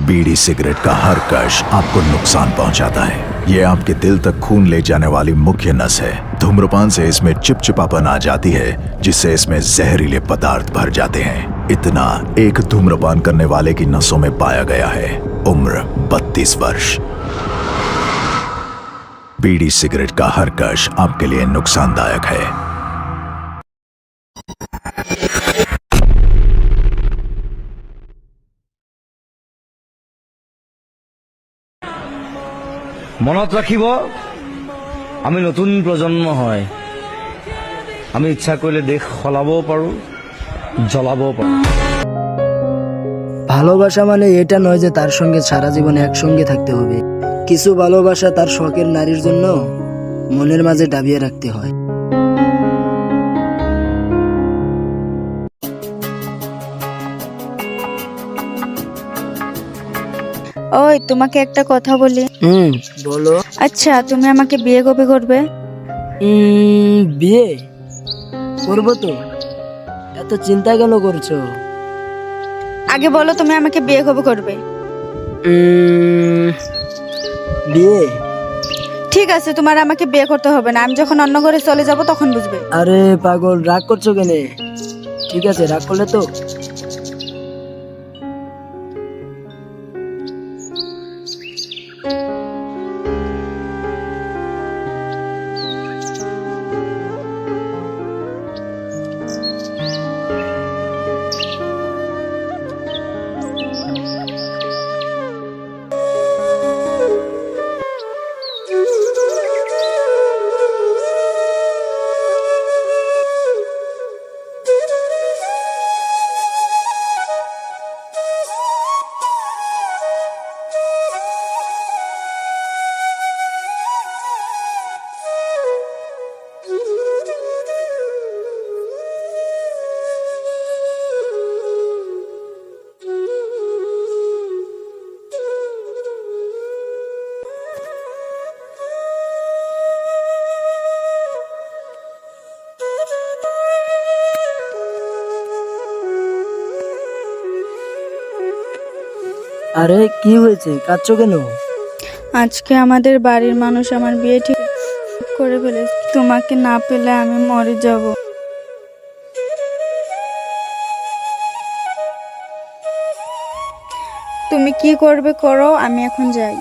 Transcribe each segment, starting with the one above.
बीड़ी cigarette का हर कश आपको नुकसान पहुंचाता है। ये आपके दिल तक खून ले जाने वाली मुख्य नस है। धूम्रपान से इसमें चिपचिपापन आ जाती है, जिससे इसमें जहरीले पदार्थ भर जाते हैं। इतना एक धूम्रपान करने वाले की नसों में पाया गया है। उम्र 32 वर्ष। बीड़ी सिगरेट का हर कश आपके लिए नुकसानदायक है। মনত রাখিব আমি নতুন প্রজন্ম হয়। আমি ইচ্ছা করলে দেশ সলাবও পারো, জ্বলাবও পারো। ভালোবাসা মানে এটা নয় যে তার সঙ্গে সারা জীবন একসঙ্গে থাকতে হবে। কিছু ভালোবাসা তার শখের নারীর জন্য মনের মাঝে দাবিয়ে রাখতে হয়। ওই তোমাকে একটা কথা বলি। বলো। আচ্ছা, তুমি আমাকে বিয়ে কবে করবে? বিয়ে করবো তো, এত চিন্তা কেন করছো? আগে বলো তুমি আমাকে বিয়ে কবে করবে? বিয়ে? ঠিক আছে, তোমার আমাকে বিয়ে করতে হবে না। আমি যখন অন্য ঘরে চলে যাব তখন বুঝবে। আরে পাগল, রাগ করছো কেন? ঠিক আছে, রাগ করলে তো আরে কি হয়েছে, কাঁদছো কেন? আজকে আমাদের বাড়ির মানুষ আমার বিয়ে ঠিক করে ফেলেছে। তোমাকে না পেলে আমি মরে যাব। তুমি কি করবে করো, আমি এখন যাই।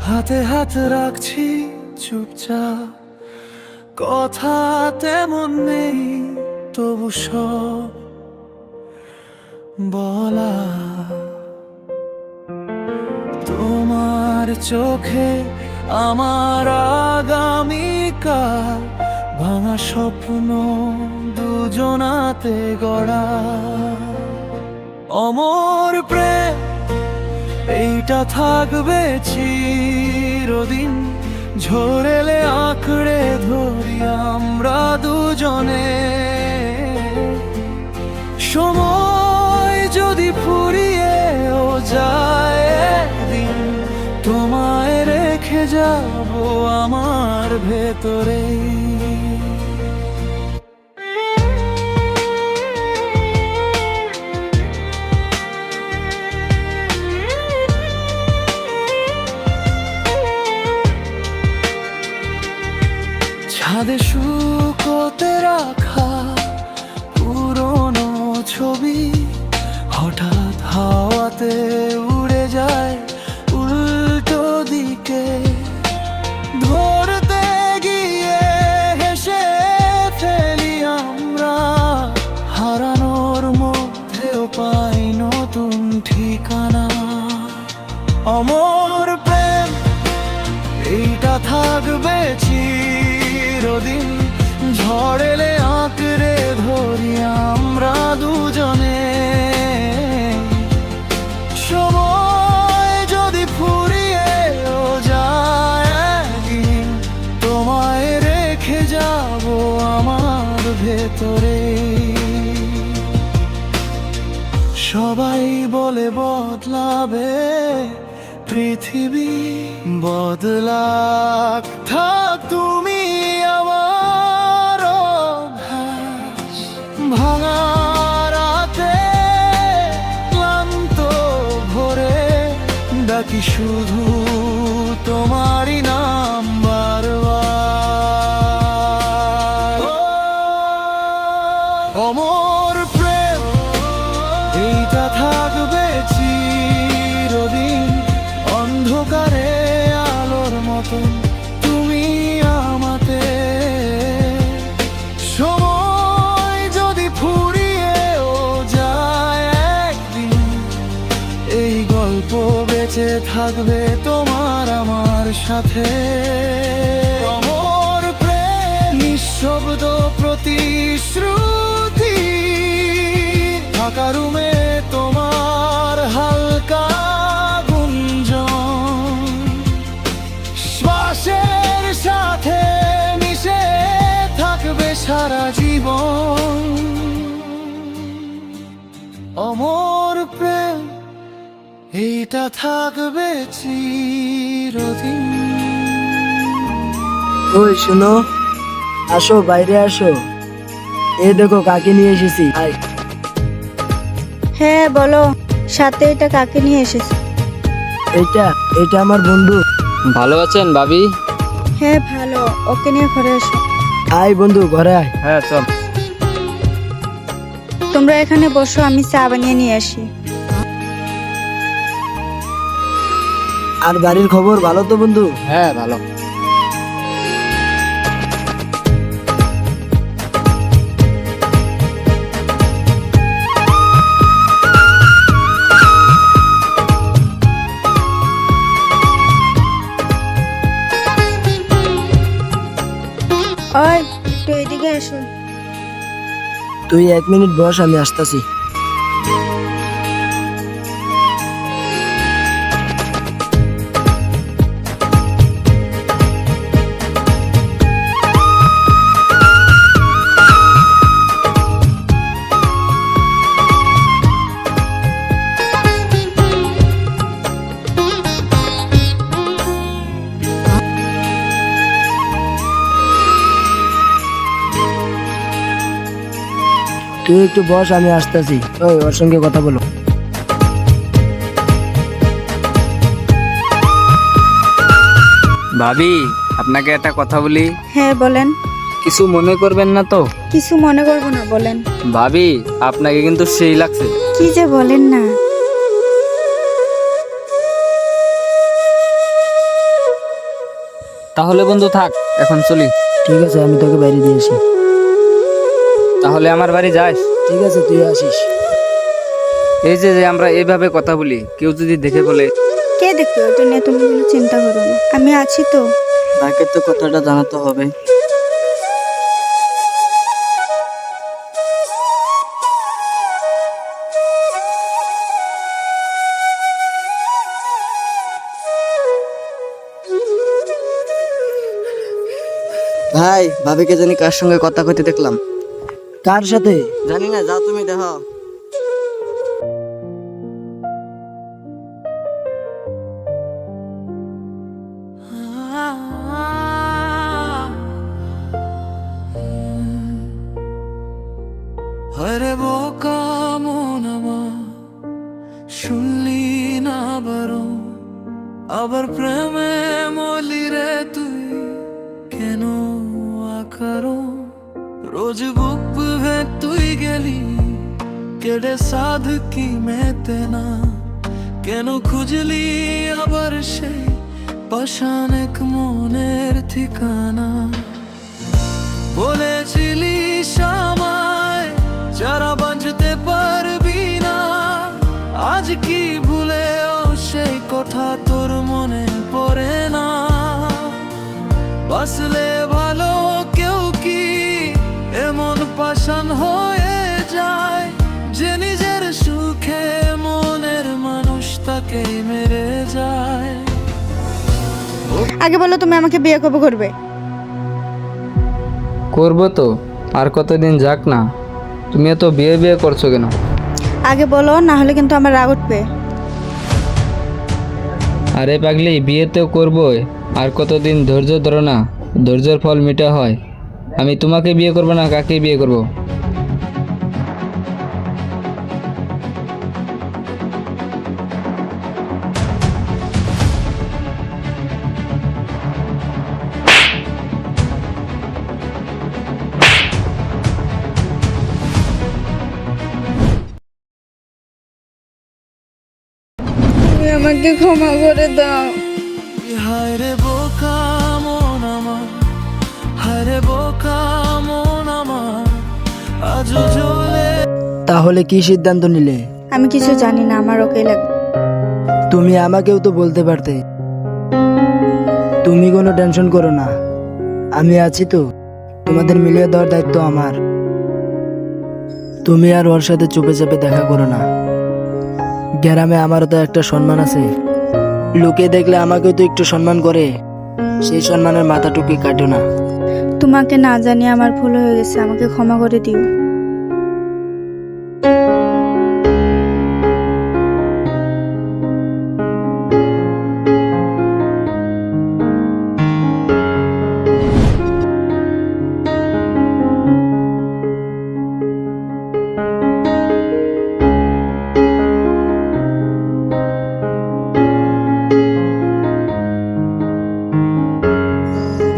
হাতে হাত রাখছি চুপচাপ, কথা তেমন নেই তবু সব বলা। তোমার চোখে আমার আগামীকাল, ভাঙা স্বপ্ন দুজনাতে গড়া। অমর প্রেম এইটা থাকবে চিরদিন, ঝরেলে আঁকড়ে ধরি আমরা দুজনে। সময় যদি ফুরিয়েও যায় একদিন, তোমায় রেখে যাব আমার ভেতরেই। ছাদে শুকোতে রাখা পুরনো ছবি হঠাৎ হাওয়াতে উড়ে যায় উল্টো দিকে। ধরতে গিয়ে হেসে ফেলি আমরা, হারানোর মুখ সবাই বলে বদলাবে পৃথিবী, বদলাক থাক তুমি আমার অভ্যাস। ভাঙা রাতে ক্লান্ত ভোরে ডাকি শুধু তোমারই নাম বারবার। অমর প্রেম এইটা থাকবে চিরদিন, অন্ধকারে আলোর মতো তুমি আমাতে। সময় যদি ফুরিয়েও যায় একদিন, এই গল্প বেঁচে থাকবে তোমার আমার সাথে। অমর প্রেম নিঃশব্দ প্রতিশ্রুতি, ফাঁকা রুমে তোমার হালকা গুঞ্জন, শ্বাসের সাথে মিশে থাকবে সারা জীবন। অমর প্রেম এইটা থাকবে চিরদিন। ওই শুনো, আসো বাইরে আসো, এই দেখো কাকে নিয়ে এসেছি। আয়। হ্যাঁ বলো, সাথে এটা কাকে নিয়ে এসেছে? এটা এটা আমার বন্ধু। ভালো আছেন ভাবি? হ্যাঁ ভালো, ওকে নিয়ে ঘরে এসো। আয় বন্ধু, ঘরে আয়। হ্যাঁ চল। তোমরা এখানে বসো, আমি চা বানিয়ে নিয়ে আসি। আর বাড়ির খবর ভালো তো বন্ধু? হ্যাঁ ভালো। ওই একটু এদিকে এসো। তুই 1 মিনিট বস, আমি আসতেছি। তুই একটু বস, আমি আসতেছি। ওই ওর সঙ্গে কথা বলো। ভাবি আপনাকে একটা কথা বলি, হ্যাঁ বলেন। কিছু মনে করবেন না তো? কিছু মনে করবো না, বলেন। ভাবি আপনাকে কিন্তু সেই লাগছে। কি যে বলেন না। তাহলে বন্ধু থাক, এখন চলি। ঠিক আছে, আমি তোকে বাইরে দিয়ে আসি। তাহলে আমার বাড়ি যাস? ঠিক আছে, তুই আসিস। এই যে যে আমরা এইভাবে কথা বলি, কেউ যদি দেখে বলে? কে দেখবে, ওটা নিয়ে তুমি কোনো চিন্তা করো না, আমি আছি তো। তাকে তো কথাটা জানাতে হবে। ভাই, ভাবিকে জানি কার সঙ্গে কথা কইতে দেখলাম। কার সাথে জানি না, যাও তুমি দেখো। আরে বোকা মন আমার, শুনলি না বারো, আবার প্রেমে মলি রে তুই কেন আকারো। রোজ বুক ভে তুই গেলি, কেড়ে সাধ কি মেতে না, কেন খুঁজলি আবার সেই পাষাণ এক মনের ঠিকানা। বলেছিলি আমায় যারা বাঁচতে পারবি না, আজ কি ভুলেও সেই কথা তোর মনে পড়ে না। বাসলে ভালো কেউ কি এমন পাষাণ হয়ে যায়, যে নিজের সুখে মনের মানুষ তাকে মেরে যায়। আগে বলো তুমি আমাকে বিয়ে কবে করবে? করবো তো, আর কতদিন যাক না। তুমি তো বিয়ে বিয়ে করছো কেন? আগে বলো, না হলে কিন্তু আমার রাগ উঠবে। আরে পাগলি, বিয়ে তো করবোই, আর কতদিন ধৈর্য ধরো না, ধৈর্যের ফল মিঠা হয়। আমি তোমাকে বিয়ে করবো না, কাকে বিয়ে করব? তুমি আমাকে ক্ষমা করে দাও। হায় রে বোকা মন আমার, হায় রে বোকা মন আমার, আজও জ্বলে। তাহলে কি সিদ্ধান্ত নিলে? আমি কিছু জানি না, আমার ওকে লাগবে। তুমি আমাকেও তো বলতে পারতে। তুমি কোনো টেনশন করো না, আমি আছি তো। তোমাদের মিলিয়ে দেওয়ার দায়িত্ব আমার। তুমি আর ওর সাথে চুপে চাপে দেখা করো না। গ্রামে আমারও তো একটা সম্মান আছে। লোকে দেখলে আমাকেও তো একটু সম্মান করে। সেই সম্মানের মাথাটুকু কাটো না। তোমাকে না জানি আমার ভুল হয়ে গেছে, আমাকে ক্ষমা করে দিও।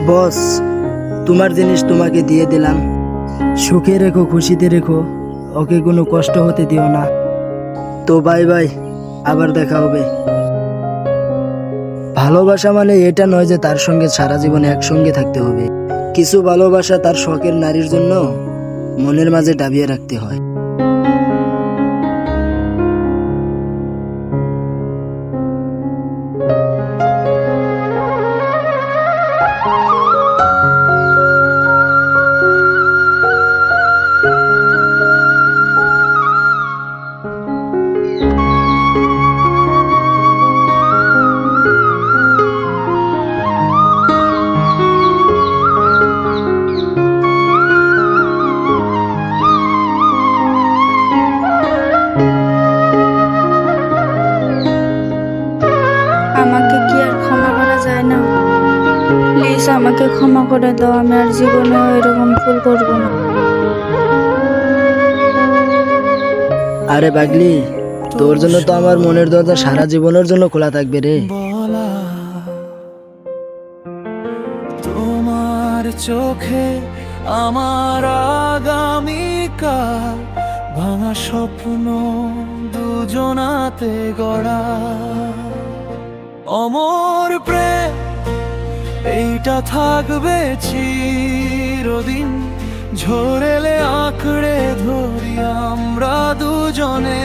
বস, তোমার জিনিস তোমাকে দিয়ে দিলাম। সুখে রেখো, খুশিতে রেখো, ওকে কোনো কষ্ট হতে দিও না। তো বাই বাই, আবার দেখা হবে। ভালোবাসা মানে এটা নয় যে তার সঙ্গে সারা জীবন একসঙ্গে থাকতে হবে। কিছু ভালোবাসা তার শখের নারীর জন্য মনের মাঝে দাবিয়ে রাখতে হয়। আমাকে কি আর ক্ষমা করা যায় না? প্লিজ আমাকে ক্ষমা করে দাও, আমি আর জীবনে এরকম ভুল করবো না। আরে পাগলি, তোর জন্য তো আমার মনের দরজা সারা জীবনের জন্য খোলা থাকবে রে। বলা তোমার চোখে আমার আগামীকাল, ভাঙা স্বপ্ন দুজনাতে গড়া, অমর প্রেম এইটা থাকবে চিরদিন। ঝরেলে আঁকড়ে ধরি আমরা দুজনে।